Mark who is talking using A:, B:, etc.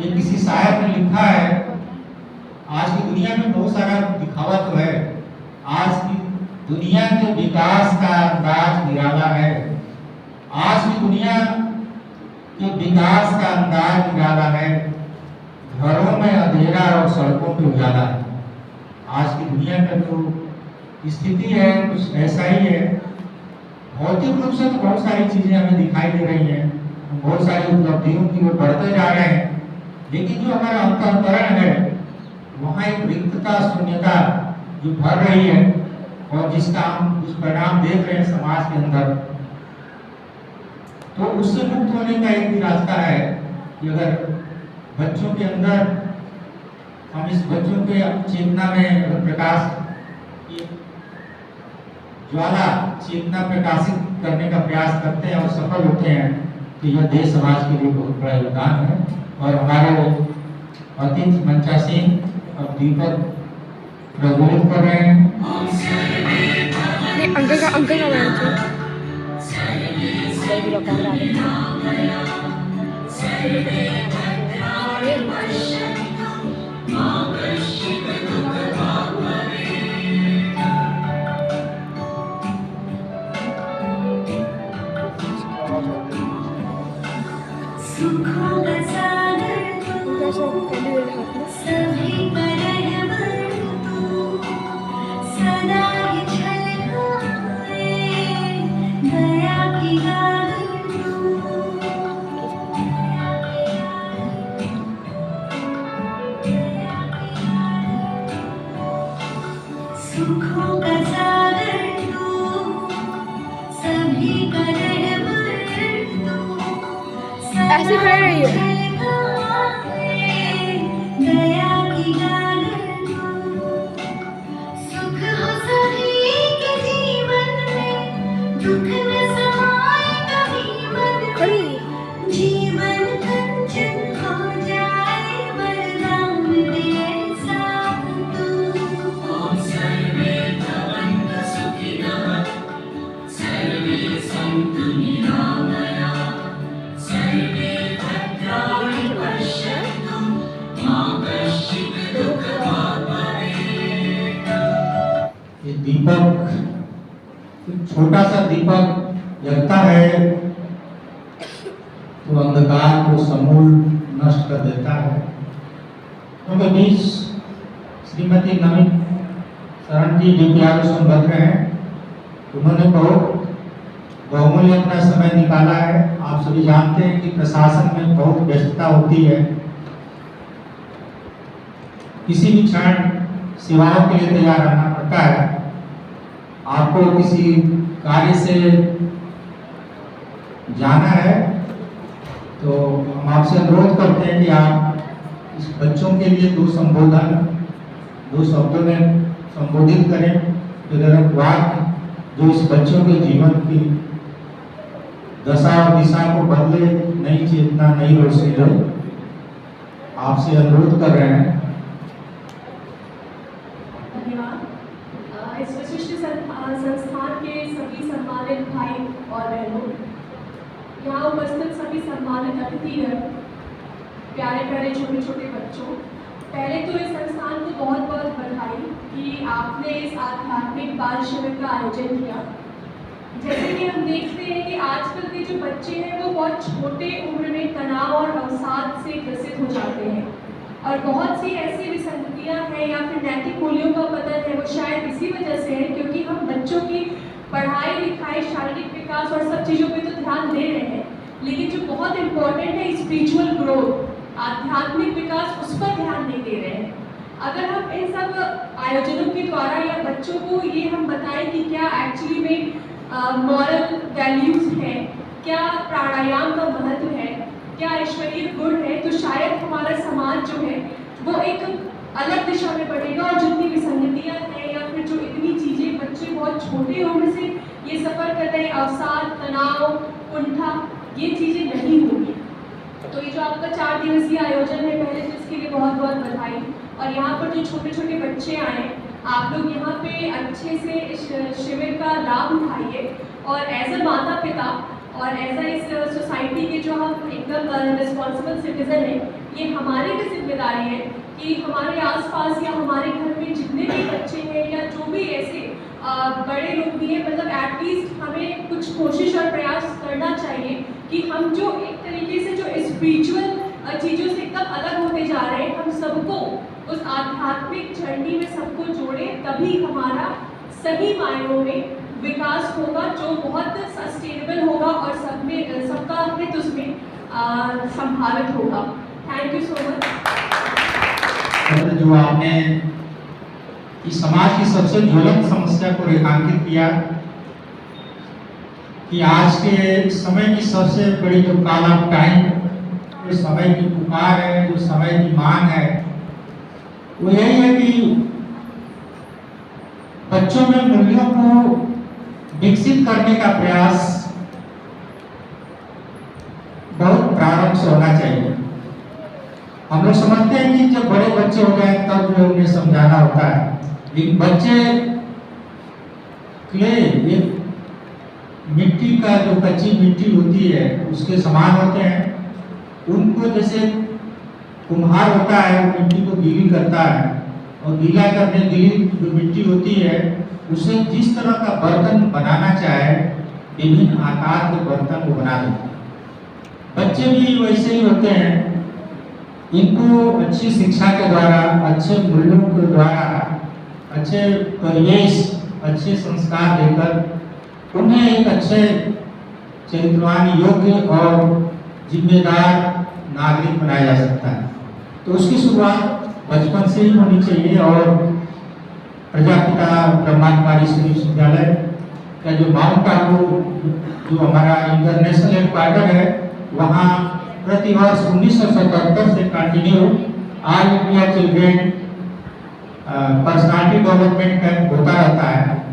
A: ये किसी शायर ने लिखा है, आज की दुनिया में बहुत सारा दिखावा तो है, आज की दुनिया के विकास का अंदाज निराला है, आज की दुनिया के विकास का अंदाज निराला है, घरों में अंधेरा और सड़कों पे उजाला है। आज की दुनिया का जो स्थिति है कुछ ऐसा ही है। भौतिक रूप से तो बहुत सारी चीजें हमें दिखाई दे रही हैं, हम बहुत सारी उपलब्धियों की ओर बढ़ते जा रहे हैं, लेकिन जो हमारा अंतःकरण है वहाँ एक रिक्तता, शून्यता जो भर रही है और जिसका हम दुष्परिणाम देख रहे हैं समाज के अंदर। तो उससे मुक्त होने का एक भी रास्ता है कि अगर बच्चों के अंदर हम इस बच्चों के चेतना में अगर प्रकाश की ज्वाला, चेतना प्रकाशित करने का प्रयास करते हैं और सफल होते हैं तो यह देश समाज के लिए बहुत बड़ा योगदान है। और हमारे अतिथि मंचासीन अब दीपक प्रज्वलित कर रहे हैं।
B: अंकल का ऐसे खड़े रहिए।
A: दीपक, छोटा सा दीपक जलता है तो अंधकार को समूल नष्ट कर देता है। उनके बीच श्रीमती नमित शरण जी जो कि आगे संबद्ध हैं, उन्होंने बहुमूल्य अपना समय निकाला है। आप सभी जानते हैं कि प्रशासन में बहुत व्यस्तता होती है, किसी भी क्षण सेवाओं के लिए तैयार रहना पड़ता है। आपको किसी कार्य से जाना है तो हम आपसे अनुरोध करते हैं कि आप इस बच्चों के लिए दो शब्दों में संबोधित करें, तो वाक्य जो इस बच्चों के जीवन की दशा और दिशा को बदले, नई चेतना, नई रोशनी दे। आपसे अनुरोध कर रहे हैं।
C: इस विशिष्ट संस्थान के सभी सम्मानित भाई और बहनों, यहाँ उपस्थित सभी सम्मानित अतिथिगण, प्यारे प्यारे छोटे छोटे बच्चों, पहले तो इस संस्थान को बहुत बहुत बधाई कि आपने इस आध्यात्मिक बाल शिविर का आयोजन किया। जैसे कि हम देखते हैं कि आजकल के जो बच्चे हैं वो बहुत छोटे उम्र में तनाव और अवसाद से ग्रसित हो जाते हैं, और बहुत सी ऐसी विसंगतियाँ हैं या फिर नैतिक मूल्यों का पतन है, वो शायद इसी वजह से है क्योंकि हम बच्चों की पढ़ाई लिखाई, शारीरिक विकास और सब चीज़ों पे तो ध्यान दे रहे हैं, लेकिन जो बहुत इम्पोर्टेंट है स्पिरिचुअल ग्रोथ, आध्यात्मिक विकास, उस पर ध्यान नहीं दे रहे हैं। अगर हम इन सब आयोजनों के द्वारा या बच्चों को ये हम बताएं कि क्या एक्चुअली में मॉरल वैल्यूज है, क्या प्राणायाम का महत्व है, क्या ईश्वरीय गुण है, तो शायद हमारा समाज जो है वो एक अलग दिशा में बढ़ेगा और जितनी विसंगतियाँ हैं या फिर जो इतनी चीज़ें बच्चे बहुत छोटे उम्र से ये सफ़र कर रहे हैं, अवसाद, तनाव, कुंठा, ये चीज़ें नहीं होंगी। तो ये जो आपका 4 दिवसीय आयोजन है, पहले तो इसके लिए बहुत बहुत बधाई। और यहाँ पर जो छोटे छोटे बच्चे आए, आप लोग यहाँ पे अच्छे से इस शिविर का लाभ उठाइए और एज अ माता पिता और एज अ इस सोसाइटी के जो हम एकदम रिस्पॉन्सिबल सिटीजन हैं, ये हमारी भी जिम्मेदारी है कि हमारे आसपास या हमारे घर में जितने भी बच्चे हैं या जो भी ऐसे बड़े लोग भी हैं, मतलब एटलीस्ट हमें कुछ कोशिश और प्रयास करना चाहिए कि हम जो एक तरीके से जो स्पिरिचुअल चीज़ों से एकदम अलग होते जा रहे हैं, हम सबको उस आध्यात्मिक जर्नी में सबको जोड़े, तभी हमारा सही मायनों में विकास होगा, जो बहुत सस्टेनेबल होगा और सब में सबका हित उसमें संभावित होगा। Thank you so much.
A: जो आपने इस समाज की सबसे ज्वलंत समस्या को रेखांकित किया कि आज के समय की सबसे बड़ी जो काला टाइम, जो समय की पुकार है, जो समय की मांग है, वो यही है कि बच्चों में मूल्यों को विकसित करने का प्रयास बहुत प्रारंभ से होना चाहिए। हम लोग समझते हैं कि जब बड़े बच्चे हो गए तब जो उन्हें समझाना होता है, लेकिन बच्चे क्ले, एक मिट्टी का जो कच्ची मिट्टी होती है उसके समान होते हैं। उनको जैसे कुम्हार होता है, वो मिट्टी को गीली करता है और गीला करने गीली जो मिट्टी होती है उसे जिस तरह का बर्तन बनाना चाहे, विभिन्न आकार के बर्तन को बना देते हैं। बच्चे भी वैसे ही होते हैं। इनको अच्छी शिक्षा के द्वारा, अच्छे मूल्यों के द्वारा, अच्छे परिवेश, अच्छे संस्कार देकर उन्हें एक अच्छे चरित्रवान, योग्य और जिम्मेदार नागरिक बनाया जा सकता है। तो उसकी शुरुआत बचपन से ही होनी चाहिए। और प्रजापिता ब्रह्मा कुमारी विश्वविद्यालय का जो माउंट आबू, जो हमारा इंटरनेशनल हेडक्वार्टर है, वहाँ प्रतिवर्ष 1977 से continue all India children personality development camp होता रहता है।